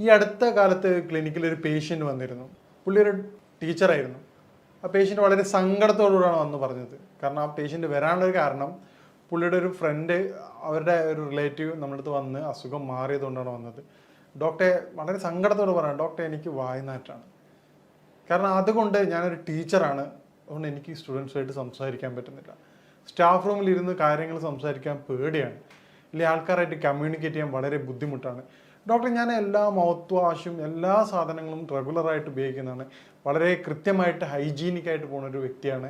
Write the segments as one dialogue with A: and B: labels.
A: ഈ അടുത്ത കാലത്ത് ക്ലിനിക്കിൽ ഒരു പേഷ്യൻ്റ് വന്നിരുന്നു. പുള്ളി ഒരു ടീച്ചറായിരുന്നു. ആ പേഷ്യൻ്റ് വളരെ സങ്കടത്തോടുകൂടിയാണ് വന്ന് പറഞ്ഞത്. കാരണം ആ പേഷ്യൻ്റ് വരാനുള്ളൊരു കാരണം പുള്ളിയുടെ ഒരു ഫ്രണ്ട്, അവരുടെ ഒരു റിലേറ്റീവ് നമ്മുടെ അടുത്ത് വന്ന് അസുഖം മാറിയതുകൊണ്ടാണ് വന്നത്. ഡോക്ടറെ വളരെ സങ്കടത്തോട് പറയാം, ഡോക്ടറെ എനിക്ക് വായ്നാറ്റാണ്. കാരണം അതുകൊണ്ട് ഞാനൊരു ടീച്ചറാണ്, അതുകൊണ്ട് എനിക്ക് സ്റ്റുഡൻസുമായിട്ട് സംസാരിക്കാൻ പറ്റുന്നില്ല. സ്റ്റാഫ് റൂമിൽ ഇരുന്ന് കാര്യങ്ങൾ സംസാരിക്കാൻ പേടിയാണ്, ഇല്ലെങ്കിൽ ആൾക്കാരായിട്ട് കമ്മ്യൂണിക്കേറ്റ് ചെയ്യാൻ വളരെ ബുദ്ധിമുട്ടാണ്. ഡോക്ടർ, ഞാൻ എല്ലാ മൗത്ത് വാഷും എല്ലാ സാധനങ്ങളും റെഗുലറായിട്ട് ഉപയോഗിക്കുന്നതാണ്, വളരെ കൃത്യമായിട്ട് ഹൈജീനിക്കായിട്ട് പോകുന്ന ഒരു വ്യക്തിയാണ്,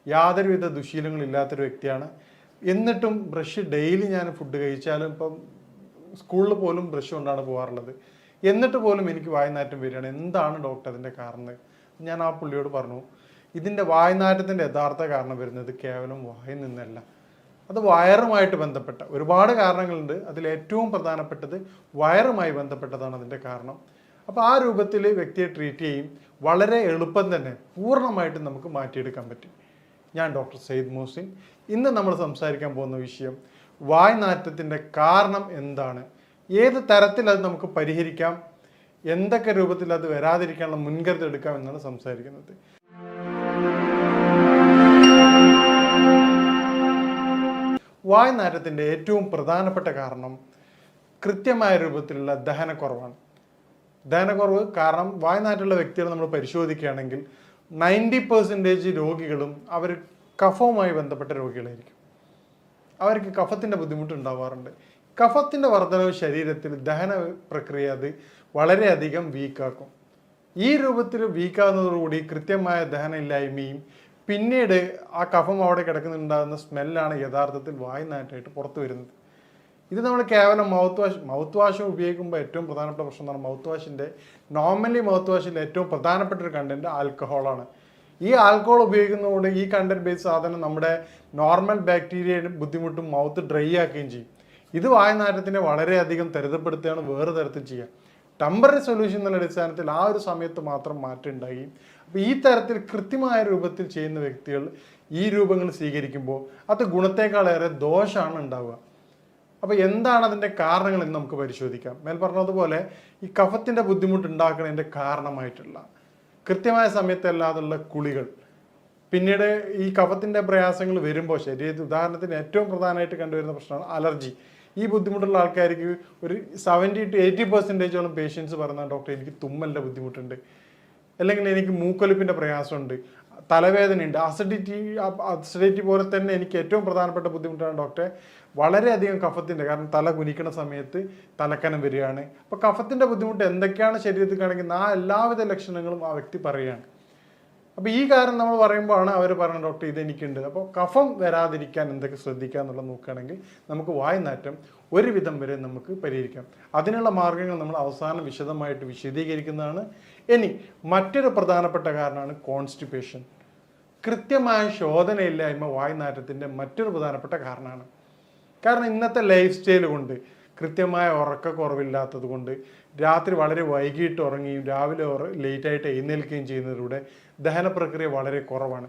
A: യാതൊരുവിധ ദുശീലങ്ങളില്ലാത്തൊരു വ്യക്തിയാണ്. എന്നിട്ടും ബ്രഷ് ഡെയിലി ഞാൻ ഫുഡ് കഴിച്ചാലും, ഇപ്പം സ്കൂളിൽ പോലും ബ്രഷ് കൊണ്ടാണ് പോകാറുള്ളത്, എന്നിട്ട് പോലും എനിക്ക് വായ്നാറ്റം വരികയാണ്. എന്താണ് ഡോക്ടർ അതിൻ്റെ കാരണം? ഞാൻ ആ പുള്ളിയോട് പറഞ്ഞു, ഇതിൻ്റെ വായ്നാറ്റത്തിൻ്റെ യഥാർത്ഥ കാരണം വരുന്നത് കേവലം വായിൽ നിന്നല്ല, അത് വയറുമായിട്ട് ബന്ധപ്പെട്ട ഒരുപാട് കാരണങ്ങളുണ്ട്. അതിൽ ഏറ്റവും പ്രധാനപ്പെട്ടത് വയറുമായി ബന്ധപ്പെട്ടതാണ് അതിൻ്റെ കാരണം. അപ്പോൾ ആ രൂപത്തിൽ വ്യക്തിയെ ട്രീറ്റ് ചെയ്യും, വളരെ എളുപ്പം തന്നെ പൂർണ്ണമായിട്ട് നമുക്ക് മാറ്റിയെടുക്കാൻ പറ്റും. ഞാൻ ഡോക്ടർ സയ്യിദ് മുഹസിൻ. ഇന്ന് നമ്മൾ സംസാരിക്കാൻ പോകുന്ന വിഷയം വായ്നാറ്റത്തിൻ്റെ കാരണം എന്താണ്, ഏത് തരത്തിൽ അത് നമുക്ക് പരിഹരിക്കാം, എന്തൊക്കെ രൂപത്തിൽ അത് വരാതിരിക്കാനുള്ള മുൻകരുതൽ എടുക്കാം എന്നാണ് സംസാരിക്കുന്നത്. വായ്നാറ്റത്തിൻ്റെ ഏറ്റവും പ്രധാനപ്പെട്ട കാരണം കൃത്യമായ രൂപത്തിലുള്ള ദഹനക്കുറവാണ്. ദഹനക്കുറവ് കാരണം വായ്നാറ്റുള്ള വ്യക്തികളെ നമ്മൾ പരിശോധിക്കുകയാണെങ്കിൽ 90% രോഗികളും അവർ കഫവുമായി ബന്ധപ്പെട്ട രോഗികളായിരിക്കും. അവർക്ക് കഫത്തിൻ്റെ ബുദ്ധിമുട്ടുണ്ടാവാറുണ്ട്. കഫത്തിൻ്റെ വർധനവ് ശരീരത്തിൽ ദഹന പ്രക്രിയ അത് വളരെയധികം വീക്കാക്കും. ഈ രൂപത്തിൽ വീക്കാകുന്നതോടുകൂടി കൃത്യമായ ദഹനമില്ലായ്മയും പിന്നീട് ആ കഫം അവിടെ കിടക്കുന്നുണ്ടാകുന്ന സ്മെല്ലാണ് യഥാർത്ഥത്തിൽ വായ്നാറ്റായിട്ട് പുറത്തു വരുന്നത്. ഇത് നമ്മൾ കേവലം മൗത്ത് വാഷ് ഉപയോഗിക്കുമ്പോൾ ഏറ്റവും പ്രധാനപ്പെട്ട പ്രശ്നം എന്ന് പറഞ്ഞാൽ മൗത്ത് വാഷിൻ്റെ നോർമലി മൗത്ത് വാഷിൻ്റെ ഏറ്റവും പ്രധാനപ്പെട്ട ഒരു കണ്ടൻറ്റ് ആൽക്കഹോളാണ്. ഈ ആൽക്കഹോൾ ഉപയോഗിക്കുന്നതുകൊണ്ട് ഈ കണ്ടൻറ്റ് ബേസ് സാധനം നമ്മുടെ നോർമൽ ബാക്ടീരിയയുടെ ബുദ്ധിമുട്ടും മൗത്ത് ഡ്രൈ ആക്കുകയും ചെയ്യും. ഇത് വായ്നാറ്റത്തിനെ വളരെയധികം ത്വരിതപ്പെടുത്തുകയാണ് വേറെ തരത്തിൽ ചെയ്യുക. ടെമ്പററി സൊല്യൂഷൻ എന്നുള്ള അടിസ്ഥാനത്തിൽ ആ ഒരു സമയത്ത് മാത്രം മാറ്റം ഉണ്ടായി. അപ്പോൾ ഈ തരത്തിൽ കൃത്യമായ രൂപത്തിൽ ചെയ്യുന്ന വ്യക്തികൾ ഈ രൂപങ്ങൾ സ്വീകരിക്കുമ്പോൾ അത് ഗുണത്തേക്കാളേറെ ദോഷമാണ് ഉണ്ടാവുക. അപ്പോൾ എന്താണ് അതിൻ്റെ കാരണങ്ങൾ എന്ന് നമുക്ക് പരിശോധിക്കാം. മേൽ പറഞ്ഞതുപോലെ ഈ കഫത്തിൻ്റെ ബുദ്ധിമുട്ട് ഉണ്ടാക്കുന്നതിൻ്റെ കാരണമായിട്ടുള്ള കൃത്യമായ സമയത്തല്ലാതുള്ള കുളികൾ, പിന്നീട് ഈ കഫത്തിൻ്റെ പ്രയാസങ്ങൾ വരുമ്പോൾ ശരീരത്തിൽ ഉദാഹരണത്തിന് ഏറ്റവും പ്രധാനമായിട്ട് കണ്ടുവരുന്ന പ്രശ്നമാണ് അലർജി. ഈ ബുദ്ധിമുട്ടുള്ള ആൾക്കാർക്ക് ഒരു 70 to 80% പേഷ്യൻസ് പറയുന്നത്, ഡോക്ടർ എനിക്ക് തുമ്മലിൻ്റെ ബുദ്ധിമുട്ടുണ്ട്, അല്ലെങ്കിൽ എനിക്ക് മൂക്കൊലിപ്പിൻ്റെ പ്രയാസമുണ്ട്, തലവേദനയുണ്ട്, അസിഡിറ്റി പോലെ തന്നെ എനിക്ക് ഏറ്റവും പ്രധാനപ്പെട്ട ബുദ്ധിമുട്ടാണ് ഡോക്ടറെ വളരെയധികം കഫത്തിൻ്റെ, കാരണം തല കുനിക്കുന്ന സമയത്ത് തലക്കനം വരികയാണ്. അപ്പോൾ കഫത്തിൻ്റെ ബുദ്ധിമുട്ട് എന്തൊക്കെയാണ് ശരീരത്തിൽ കാണിക്കുന്നത് ആ എല്ലാവിധ ലക്ഷണങ്ങളും ആ വ്യക്തി പറയുകയാണ്. അപ്പോൾ ഈ കാര്യം നമ്മൾ പറയുമ്പോഴാണ് അവർ പറയുന്നത്, ഡോക്ടർ ഇതെനിക്കുണ്ട്. അപ്പോൾ കഫം വരാതിരിക്കാൻ എന്തൊക്കെ ശ്രദ്ധിക്കുക എന്നുള്ളത് നോക്കുകയാണെങ്കിൽ നമുക്ക് വായ്നാറ്റം ഒരുവിധം വരെ നമുക്ക് പരിഹരിക്കാം. അതിനുള്ള മാർഗ്ഗങ്ങൾ നമ്മൾ അവസാനം വിശദമായിട്ട് വിശദീകരിക്കുന്നതാണ്. ഇനി മറ്റൊരു പ്രധാനപ്പെട്ട കാരണമാണ് കോൺസ്റ്റിപ്പേഷൻ. കൃത്യമായ ശോധനയില്ലായ്മ വായ്നാറ്റത്തിൻ്റെ മറ്റൊരു പ്രധാനപ്പെട്ട കാരണമാണ്. കാരണം ഇന്നത്തെ ലൈഫ് സ്റ്റൈൽ കൊണ്ട്, കൃത്യമായ ഉറക്കക്കുറവില്ലാത്തത് കൊണ്ട്, രാത്രി വളരെ വൈകിട്ട് ഉറങ്ങുകയും രാവിലെ ലേറ്റായിട്ട് എഴുന്നേൽക്കുകയും ചെയ്യുന്നതിലൂടെ ദഹന പ്രക്രിയ വളരെ കുറവാണ്.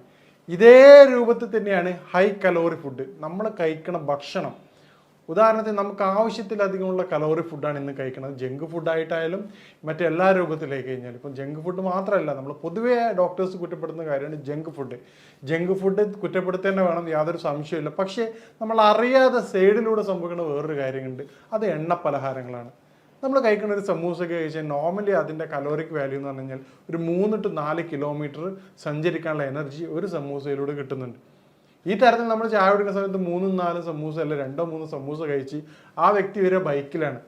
A: ഇതേ രൂപത്തിൽ തന്നെയാണ് ഹൈ കലോറി ഫുഡ്. നമ്മൾ കഴിക്കുന്ന ഭക്ഷണം, ഉദാഹരണത്തിന് നമുക്ക് ആവശ്യത്തിലധികമുള്ള കലോറി ഫുഡാണ് ഇന്ന് കഴിക്കുന്നത്. ജങ്ക് ഫുഡായിട്ടായാലും മറ്റെല്ലാ രൂപത്തിലേക്ക് കഴിഞ്ഞാൽ, ഇപ്പം ജങ്ക് ഫുഡ് മാത്രമല്ല, നമ്മൾ പൊതുവേ ഡോക്ടേഴ്സ് കുറ്റപ്പെടുന്ന കാര്യമാണ് ജങ്ക് ഫുഡ്. ജങ്ക് ഫുഡ് കുറ്റപ്പെടുത്തേണ്ട വേണം, യാതൊരു സംശയമില്ല. പക്ഷേ നമ്മൾ അറിയാതെ സൈഡിലൂടെ സംഭവിക്കുന്ന വേറൊരു കാര്യമുണ്ട്, അത് എണ്ണ പലഹാരങ്ങളാണ്. നമ്മൾ കഴിക്കുന്ന ഒരു സമൂസയൊക്കെ കഴിച്ചാൽ നോർമലി അതിൻ്റെ കലോറിക് വാല്യൂ എന്ന് പറഞ്ഞു കഴിഞ്ഞാൽ ഒരു 3 to 4 കിലോമീറ്റർ സഞ്ചരിക്കാനുള്ള എനർജി ഒരു സമൂസയിലൂടെ കിട്ടുന്നുണ്ട്. ഈ തരത്തിൽ നമ്മൾ ചായ കുടിക്കുന്ന സമയത്ത് 3-4 സമൂസ അല്ല 2-3 സമൂസ കഴിച്ച് ആ വ്യക്തി വരെ ബൈക്കിലാണ്,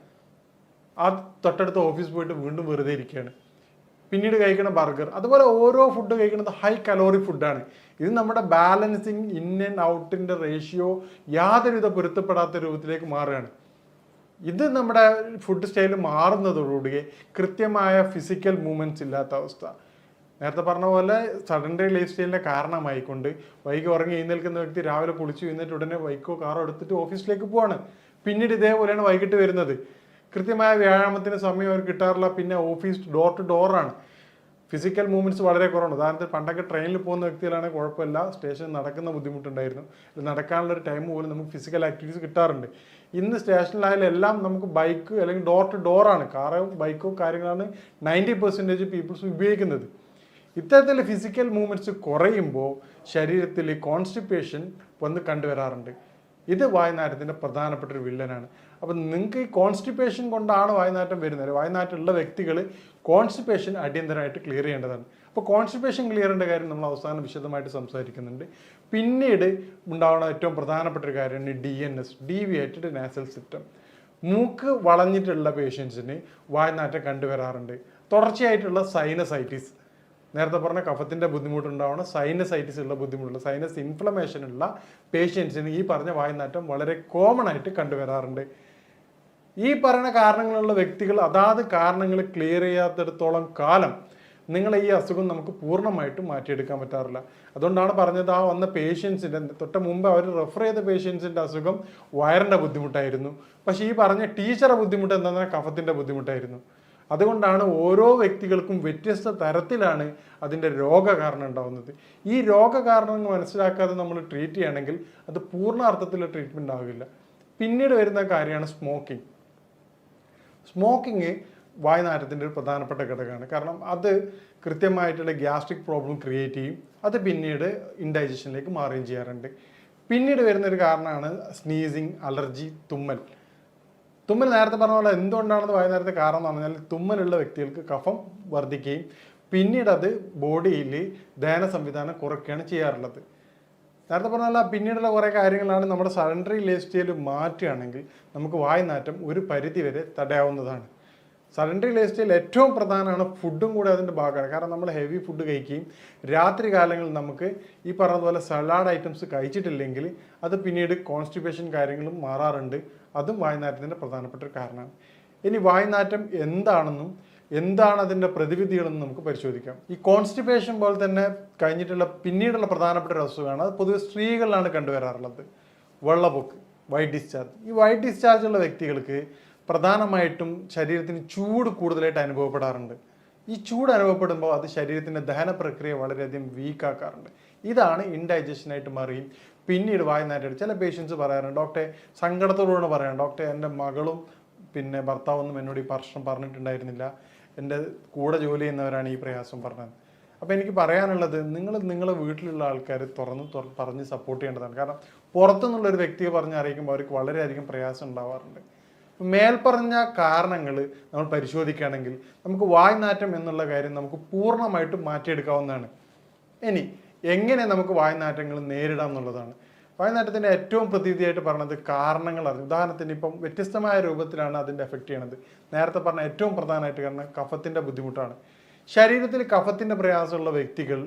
A: ആ തൊട്ടടുത്ത ഓഫീസ് പോയിട്ട് വീണ്ടും വെറുതെ ഇരിക്കുകയാണ്. പിന്നീട് കഴിക്കുന്ന ബർഗർ, അതുപോലെ ഓരോ ഫുഡ് കഴിക്കുന്നത് ഹൈ കലോറി ഫുഡാണ്. ഇത് നമ്മുടെ ബാലൻസിങ് ഇൻ ആൻഡ് ഔട്ടിൻ്റെ റേഷ്യോ യാതൊരുവിധ പൊരുത്തപ്പെടാത്ത രൂപത്തിലേക്ക് മാറുകയാണ്. ഇത് നമ്മുടെ ഫുഡ് സ്റ്റൈൽ മാറുന്നതോടുകൂടി കൃത്യമായ ഫിസിക്കൽ മൂവ്മെൻറ്റ്സ് ഇല്ലാത്ത അവസ്ഥ, നേരത്തെ പറഞ്ഞ പോലെ സഡൻഡറി ലൈഫ് സ്റ്റൈലിൻ്റെ കാരണമായിക്കൊണ്ട് വൈകി ഉറങ്ങി എഴുന്നേൽക്കുന്ന വ്യക്തി രാവിലെ കുളിച്ച് എഴുന്നേറ്റ് ഉടനെ ബൈക്കോ കാറോ എടുത്തിട്ട് ഓഫീസിലേക്ക് പോവാണ്. പിന്നീട് ഇതേപോലെയാണ് വൈകിട്ട് വരുന്നത്. കൃത്യമായ വ്യായാമത്തിന് സമയം അവർ കിട്ടാറില്ല. പിന്നെ ഓഫീസ് ഡോർ ടു ഡോറാണ്. ഫിസിക്കൽ മൂവ്മെൻറ്റ്സ് വളരെ കുറവാണ്. ഉദാഹരണത്തിന് പണ്ടൊക്കെ ട്രെയിനിൽ പോകുന്ന വ്യക്തികളാണെങ്കിൽ കുഴപ്പമില്ല, സ്റ്റേഷനിൽ നടക്കുന്ന ബുദ്ധിമുട്ടുണ്ടായിരുന്നു, നടക്കാനുള്ളൊരു ടൈം പോലും നമുക്ക് ഫിസിക്കൽ ആക്ടിവിറ്റീസ് കിട്ടാറുണ്ട്. ഇന്ന് സ്റ്റേഷനിലായാലും എല്ലാം നമുക്ക് ബൈക്ക് അല്ലെങ്കിൽ ഡോർ ടു ഡോറാണ്, കാറോ ബൈക്കോ കാര്യങ്ങളാണ് 90% പീപ്പിൾസ് ഉപയോഗിക്കുന്നത്. ഇത്തരത്തിൽ ഫിസിക്കൽ മൂവ്മെൻറ്റ്സ് കുറയുമ്പോൾ ശരീരത്തിൽ കോൺസ്റ്റിപ്പേഷൻ വന്ന് കണ്ടുവരാറുണ്ട്. ഇത് വായുനാറ്റത്തിൻ്റെ പ്രധാനപ്പെട്ട ഒരു വില്ലനാണ്. അപ്പം നിങ്ങൾക്ക് ഈ കോൺസ്റ്റിപ്പേഷൻ കൊണ്ടാണ് വായുനാറ്റം വരുന്നത്. വായുനാറ്റമുള്ള വ്യക്തികൾ കോൺസ്റ്റിപ്പേഷൻ അടിയന്തരമായിട്ട് ക്ലിയർ ചെയ്യേണ്ടതാണ്. അപ്പോൾ കോൺസ്റ്റിപ്പേഷൻ ക്ലിയർ ചെയ്യേണ്ട കാര്യം നമ്മൾ അവസാനം വിശദമായിട്ട് സംസാരിക്കുന്നുണ്ട്. പിന്നീട് ഉണ്ടാവുന്ന ഏറ്റവും പ്രധാനപ്പെട്ട ഒരു കാര്യമാണ് DNS, ഡീവിയേറ്റഡ് നാസൽ സിസ്റ്റം. മൂക്ക് വളഞ്ഞിട്ടുള്ള പേഷ്യൻസിന് വായുനാറ്റം കണ്ടുവരാറുണ്ട്. തുടർച്ചയായിട്ടുള്ള സൈനസൈറ്റിസ്, നേരത്തെ പറഞ്ഞ കഫത്തിൻ്റെ ബുദ്ധിമുട്ടുണ്ടാവണം, സൈനസൈറ്റിസ് ഉള്ള ബുദ്ധിമുട്ടുള്ള സൈനസ് ഇൻഫ്ലമേഷൻ ഉള്ള പേഷ്യൻസിന് ഈ പറഞ്ഞ വായുനാറ്റം വളരെ കോമൺ ആയിട്ട് കണ്ടുവരാറുണ്ട്. ഈ പറയുന്ന കാരണങ്ങളുള്ള വ്യക്തികൾ അതാത് കാരണങ്ങൾ ക്ലിയർ ചെയ്യാത്തിടത്തോളം കാലം നിങ്ങളെ ഈ അസുഖം നമുക്ക് പൂർണ്ണമായിട്ടും മാറ്റിയെടുക്കാൻ പറ്റാറില്ല. അതുകൊണ്ടാണ് പറഞ്ഞത്, ആ വന്ന പേഷ്യൻസിൻ്റെ തൊട്ട് മുമ്പ് അവർ റെഫർ ചെയ്ത പേഷ്യൻസിൻ്റെ അസുഖം വയറിൻ്റെ ബുദ്ധിമുട്ടായിരുന്നു. പക്ഷേ ഈ പറഞ്ഞ ടീച്ചറെ ബുദ്ധിമുട്ട് എന്താണെന്ന് കഫത്തിൻ്റെ ബുദ്ധിമുട്ടായിരുന്നു. അതുകൊണ്ടാണ് ഓരോ വ്യക്തികൾക്കും വ്യത്യസ്ത തരത്തിലാണ് അതിൻ്റെ രോഗകാരണം ഉണ്ടാകുന്നത്. ഈ രോഗകാരണങ്ങൾ മനസ്സിലാക്കാതെ നമ്മൾ ട്രീറ്റ് ചെയ്യുകയാണെങ്കിൽ അത് പൂർണ്ണ അർത്ഥത്തിലുള്ള ട്രീറ്റ്മെൻറ്റ് ആകില്ല. പിന്നീട് വരുന്ന കാര്യമാണ് സ്മോക്കിംഗ്. സ്മോക്കിങ് വായുനാറ്റത്തിൻ്റെ ഒരു പ്രധാനപ്പെട്ട ഘടകമാണ്. കാരണം അത് കൃത്യമായിട്ടുള്ള ഗ്യാസ്ട്രിക് പ്രോബ്ലം ക്രിയേറ്റ് ചെയ്യും. അത് പിന്നീട് ഇൻഡൈജഷനിലേക്ക് മാറുകയും ചെയ്യാറുണ്ട്. പിന്നീട് വരുന്നൊരു കാരണമാണ് സ്നീസിങ്, അലർജി, തുമ്മൽ. തുമ്മൽ നേരത്തെ പറഞ്ഞ പോലെ എന്തുകൊണ്ടാണെന്ന് വായുനാറ്റത്തെ കാരണം എന്ന് പറഞ്ഞാൽ തുമ്മലുള്ള വ്യക്തികൾക്ക് കഫം വർദ്ധിക്കുകയും പിന്നീട് അത് ബോഡിയിൽ ദഹന സംവിധാനം കുറയ്ക്കുകയാണ് ചെയ്യാറുള്ളത്. നേരത്തെ പറഞ്ഞാൽ പിന്നീടുള്ള കുറേ കാര്യങ്ങളാണ് നമ്മുടെ സഡൻഡറി ലൈഫ് സ്റ്റൈൽ മാറ്റുകയാണെങ്കിൽ നമുക്ക് വായുനാറ്റം ഒരു പരിധി വരെ തടയാവുന്നതാണ്. സഡൻഡറി ലൈഫ് സ്റ്റൈൽ ഏറ്റവും പ്രധാനമാണ്, ഫുഡും കൂടെ അതിൻ്റെ ഭാഗമാണ്. കാരണം നമ്മൾ ഹെവി ഫുഡ് കഴിക്കുകയും രാത്രി കാലങ്ങളിൽ നമുക്ക് ഈ പറഞ്ഞതുപോലെ സലാഡ് ഐറ്റംസ് കഴിച്ചിട്ടില്ലെങ്കിൽ അത് പിന്നീട് കോൺസ്റ്റിപ്പേഷൻ കാര്യങ്ങളും മാറാറുണ്ട്. അതും വായുനാറ്റത്തിൻ്റെ പ്രധാനപ്പെട്ട ഒരു കാരണമാണ്. ഇനി വായുനാറ്റം എന്താണെന്നും എന്താണ് അതിൻ്റെ പ്രതിവിധികളെന്നും നമുക്ക് പരിശോധിക്കാം. ഈ കോൺസ്റ്റിപ്പേഷൻ പോലെ തന്നെ കഴിഞ്ഞിട്ടുള്ള പിന്നീടുള്ള പ്രധാനപ്പെട്ട ഒരു അസുഖമാണ്, അത് പൊതുവെ സ്ത്രീകളിലാണ് കണ്ടുവരാറുള്ളത്, വെള്ളപ്പൊക്ക്, വൈറ്റ് ഡിസ്ചാർജ്. ഈ വൈറ്റ് ഡിസ്ചാർജ് ഉള്ള വ്യക്തികൾക്ക് പ്രധാനമായിട്ടും ശരീരത്തിന് ചൂട് കൂടുതലായിട്ട് അനുഭവപ്പെടാറുണ്ട്. ഈ ചൂട് അനുഭവപ്പെടുമ്പോൾ അത് ശരീരത്തിൻ്റെ ദഹന പ്രക്രിയ വളരെയധികം വീക്കാക്കാറുണ്ട്. ഇതാണ് ഇൻഡൈജഷനായിട്ട് മാറുകയും പിന്നീട് വായുനാറ്റം. ചില പേഷ്യൻസ് പറയാറുണ്ട്, ഡോക്ടറെ സങ്കടത്തോടുകൂടെ പറയാം, ഡോക്ടറെ എൻ്റെ മകളും പിന്നെ ഭർത്താവൊന്നും എന്നോട് ഈ പ്രശ്നം പറഞ്ഞിട്ടുണ്ടായിരുന്നില്ല, എൻ്റെ കൂടെ ജോലി ചെയ്യുന്നവരാണ് ഈ പ്രയാസം പറഞ്ഞത്. അപ്പോൾ എനിക്ക് പറയാനുള്ളത്, നിങ്ങളെ വീട്ടിലുള്ള ആൾക്കാർ പറഞ്ഞ് സപ്പോർട്ട് ചെയ്യേണ്ടതാണ്. കാരണം പുറത്തുനിന്നുള്ളൊരു വ്യക്തിയെ പറഞ്ഞ് അറിയിക്കുമ്പോൾ അവർക്ക് വളരെയധികം പ്രയാസം ഉണ്ടാവാറുണ്ട്. മേൽപ്പറഞ്ഞ കാരണങ്ങൾ നമ്മൾ പരിശോധിക്കുകയാണെങ്കിൽ നമുക്ക് വായുനാറ്റം എന്നുള്ള കാര്യം നമുക്ക് പൂർണ്ണമായിട്ടും മാറ്റിയെടുക്കാവുന്നതാണ്. ഇനി എങ്ങനെ നമുക്ക് വായുനാറ്റങ്ങൾ നേരിടാം എന്നുള്ളതാണ്. വായുനാറ്റത്തിൻ്റെ ഏറ്റവും പ്രതിവിധിയായിട്ട് പറഞ്ഞത് കാരണങ്ങളാണ്. ഉദാഹരണത്തിന് ഇപ്പം വ്യത്യസ്തമായ രൂപത്തിലാണ് അതിൻ്റെ എഫക്റ്റ് ചെയ്യണത്. നേരത്തെ പറഞ്ഞ ഏറ്റവും പ്രധാനമായിട്ട് കാരണം കഫത്തിൻ്റെ ബുദ്ധിമുട്ടാണ്. ശരീരത്തിൽ കഫത്തിൻ്റെ പ്രയാസമുള്ള വ്യക്തികൾ,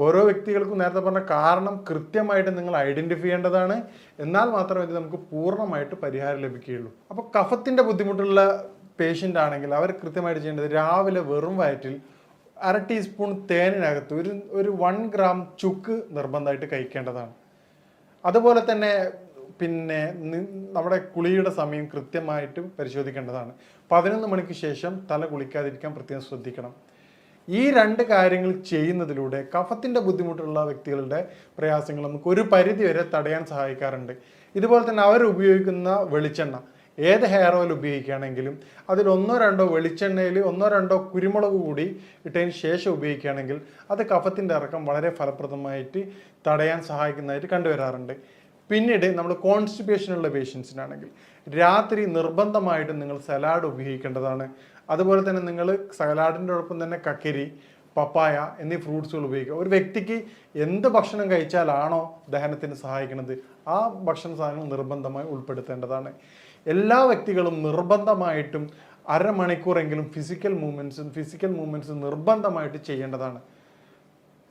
A: ഓരോ വ്യക്തികൾക്കും നേരത്തെ പറഞ്ഞ കാരണം കൃത്യമായിട്ട് നിങ്ങൾ ഐഡൻറ്റിഫൈ ചെയ്യേണ്ടതാണ്. എന്നാൽ മാത്രമേ ഇത് നമുക്ക് പൂർണ്ണമായിട്ട് പരിഹാരം ലഭിക്കുകയുള്ളൂ. അപ്പോൾ കഫത്തിൻ്റെ ബുദ്ധിമുട്ടുള്ള പേഷ്യൻ്റ് ആണെങ്കിൽ അവർ കൃത്യമായിട്ട് ചെയ്യേണ്ടത് രാവിലെ വെറും വയറ്റിൽ 1/2 ടീസ്പൂൺ തേനിനകത്ത് ഒരു 1 ഗ്രാം ചുക്ക് നിർബന്ധമായിട്ട് കഴിക്കേണ്ടതാണ്. അതുപോലെ തന്നെ പിന്നെ നമ്മുടെ കുളിയുടെ സമയം കൃത്യമായിട്ട് പരിശോധിക്കേണ്ടതാണ്. 11 മണിക്ക് ശേഷം തല കുളിക്കാതിരിക്കാൻ പ്രത്യേകം ശ്രദ്ധിക്കണം. ഈ 2 കാര്യങ്ങൾ ചെയ്യുന്നതിലൂടെ കഫത്തിൻ്റെ ബുദ്ധിമുട്ടുള്ള വ്യക്തികളുടെ പ്രയാസങ്ങൾ നമുക്ക് ഒരു പരിധി വരെ തടയാൻ സഹായിക്കാറുണ്ട്. ഇതുപോലെ തന്നെ അവർ ഉപയോഗിക്കുന്ന വെളിച്ചെണ്ണ, ഏത് ഹെയർ ഓയിൽ ഉപയോഗിക്കുകയാണെങ്കിലും അതിൽ 1-2 വെളിച്ചെണ്ണയിൽ 1-2 കുരുമുളക് കൂടി ഇട്ടതിന് ശേഷം ഉപയോഗിക്കുകയാണെങ്കിൽ അത് കഫത്തിൻ്റെ ഇറക്കം വളരെ ഫലപ്രദമായിട്ട് തടയാൻ സഹായിക്കുന്നതായിട്ട് കണ്ടുവരാറുണ്ട്. പിന്നീട് നമ്മൾ കോൺസ്റ്റിപ്പേഷനുള്ള പേഷ്യൻസിനാണെങ്കിൽ രാത്രി നിർബന്ധമായിട്ടും നിങ്ങൾ സലാഡ് ഉപയോഗിക്കേണ്ടതാണ്. അതുപോലെ തന്നെ നിങ്ങൾ സലാഡിൻ്റെ ഒപ്പം തന്നെ കക്കിരി, പപ്പായ എന്നീ ഫ്രൂട്ട്സുകൾ ഉപയോഗിക്കുക. ഒരു വ്യക്തിക്ക് എന്ത് ഭക്ഷണം കഴിച്ചാലാണോ ദഹനത്തിന് സഹായിക്കുന്നത് ആ ഭക്ഷണ സാധനങ്ങൾ നിർബന്ധമായി ഉൾപ്പെടുത്തേണ്ടതാണ്. എല്ലാ വ്യക്തികളും നിർബന്ധമായിട്ടും 1/2 മണിക്കൂറെങ്കിലും ഫിസിക്കൽ മൂവ്മെൻറ്റ്സ് നിർബന്ധമായിട്ട് ചെയ്യേണ്ടതാണ്.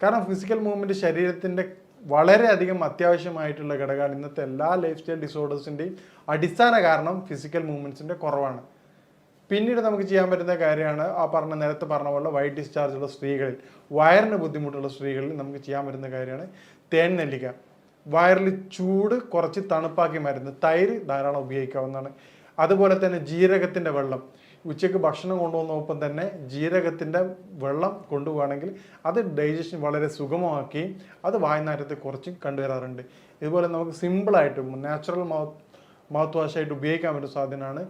A: കാരണം ഫിസിക്കൽ മൂവ്മെൻറ്റ് ശരീരത്തിൻ്റെ വളരെയധികം അത്യാവശ്യമായിട്ടുള്ള ഘടകമാണ്. ഇന്നത്തെ എല്ലാ ലൈഫ് സ്റ്റൈൽ ഡിസോർഡേഴ്സിൻ്റെയും അടിസ്ഥാന കാരണം ഫിസിക്കൽ മൂവ്മെൻറ്റ്സിൻ്റെ കുറവാണ്. പിന്നീട് നമുക്ക് ചെയ്യാൻ പറ്റുന്ന കാര്യമാണ് നേരത്തെ പറഞ്ഞ പോലെ വൈറ്റ് ഡിസ്ചാർജ് ഉള്ള സ്ത്രീകളിൽ, വയറിന് ബുദ്ധിമുട്ടുള്ള സ്ത്രീകളിൽ നമുക്ക് ചെയ്യാൻ പറ്റുന്ന കാര്യമാണ് തേൻ നെല്ലിക്ക. വയറിൽ ചൂട് കുറച്ച് തണുപ്പാക്കി മരുന്ന്, തൈര് ധാരാളം ഉപയോഗിക്കാവുന്നതാണ്. അതുപോലെ തന്നെ ജീരകത്തിൻ്റെ വെള്ളം. ഉച്ചയ്ക്ക് ഭക്ഷണം കൊണ്ടുപോകുന്നൊപ്പം തന്നെ ജീരകത്തിൻ്റെ വെള്ളം കൊണ്ടുപോവുകയാണെങ്കിൽ അത് ഡൈജഷൻ വളരെ സുഗമമാക്കുകയും അത് വായുനാറ്റത്തെ കുറച്ചും കണ്ടുവരാറുണ്ട്. ഇതുപോലെ നമുക്ക് സിമ്പിളായിട്ട് നാച്ചുറൽ മൗത്ത് വാഷായിട്ട് ഉപയോഗിക്കാൻ പറ്റുന്ന സാധനമാണ്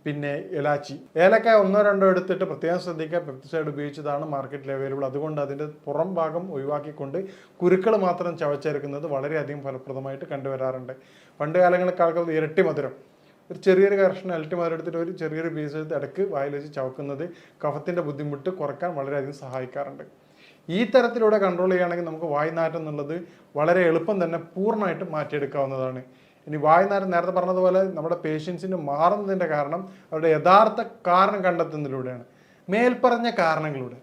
A: പിന്നെ ഇലാച്ചി. ഏലക്കായ 1-2 എടുത്തിട്ട് പ്രത്യേകം ശ്രദ്ധിക്കുക, പെസ്റ്റിസൈഡ് ഉപയോഗിച്ചതാണ് മാർക്കറ്റിൽ അവൈലബിൾ. അതുകൊണ്ട് അതിൻ്റെ പുറം ഭാഗം ഒഴിവാക്കിക്കൊണ്ട് കുരുക്കൾ മാത്രം ചവച്ചെടുക്കുന്നത് വളരെയധികം ഫലപ്രദമായിട്ട് കണ്ടുവരാറുണ്ട്. പണ്ട് കാലങ്ങളിലൊക്കെ ആൾക്കാർ ഇരട്ടി മധുരം, ഒരു ചെറിയൊരു കഷ്ണം ഇരട്ടി മധുരം എടുത്തിട്ട് ഒരു ചെറിയൊരു പീസ് എടുത്ത് ഇടയ്ക്ക് വായിൽ വെച്ച് ചവക്കുന്നത് കഫത്തിൻ്റെ ബുദ്ധിമുട്ട് കുറയ്ക്കാൻ വളരെയധികം സഹായിക്കാറുണ്ട്. ഈ തരത്തിലൂടെ കൺട്രോൾ ചെയ്യുകയാണെങ്കിൽ നമുക്ക് വായുനാറ്റം എന്നുള്ളത് വളരെ എളുപ്പം തന്നെ പൂർണ്ണമായിട്ട് മാറ്റിയെടുക്കാവുന്നതാണ്. ഇനി വായുനാറ്റം നേരത്തെ പറഞ്ഞതുപോലെ നമ്മുടെ പേഷ്യൻസിന് മാറുന്നതിൻ്റെ കാരണം അവരുടെ യഥാർത്ഥ കാരണം കണ്ടെത്തുന്നതിലൂടെയാണ്. മേൽപ്പറഞ്ഞ കാരണങ്ങളിലൂടെ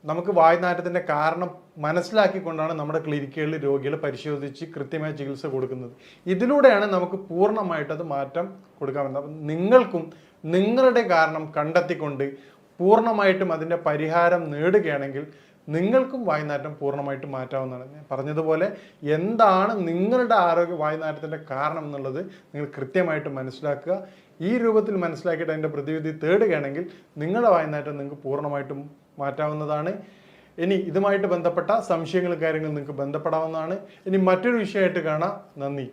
A: നമുക്ക് വായുനാറ്റത്തിൻ്റെ കാരണം മനസ്സിലാക്കിക്കൊണ്ടാണ് നമ്മുടെ ക്ലിനിക്കുകളിൽ രോഗികളെ പരിശോധിച്ച് കൃത്യമായ ചികിത്സ കൊടുക്കുന്നത്. ഇതിലൂടെയാണ് നമുക്ക് പൂർണ്ണമായിട്ട് അത് മാറ്റം കൊടുക്കാൻ പറ്റുന്നത്. അപ്പം നിങ്ങൾക്കും നിങ്ങളുടെ കാരണം കണ്ടെത്തിക്കൊണ്ട് പൂർണ്ണമായിട്ടും അതിൻ്റെ പരിഹാരം നേടുകയാണെങ്കിൽ നിങ്ങൾക്കും വായുനാറ്റം പൂർണ്ണമായിട്ട് മാറ്റാവുന്നതാണ്. ഞാൻ പറഞ്ഞതുപോലെ എന്താണ് നിങ്ങളുടെ വായുനാറ്റത്തിൻ്റെ കാരണം എന്നുള്ളത് നിങ്ങൾ കൃത്യമായിട്ട് മനസ്സിലാക്കുക. ഈ രൂപത്തിൽ മനസ്സിലാക്കിയിട്ട് അതിൻ്റെ പ്രതിവിധി തേടുകയാണെങ്കിൽ നിങ്ങളുടെ വായുനാറ്റം നിങ്ങൾക്ക് പൂർണ്ണമായിട്ടും മാറ്റാവുന്നതാണ്. ഇനി ഇതുമായിട്ട് ബന്ധപ്പെട്ട സംശയങ്ങളും കാര്യങ്ങളും നിങ്ങൾക്ക് ബന്ധപ്പെടാവുന്നതാണ്. ഇനി മറ്റൊരു വിഷയമായിട്ട് കാണാം. നന്ദി.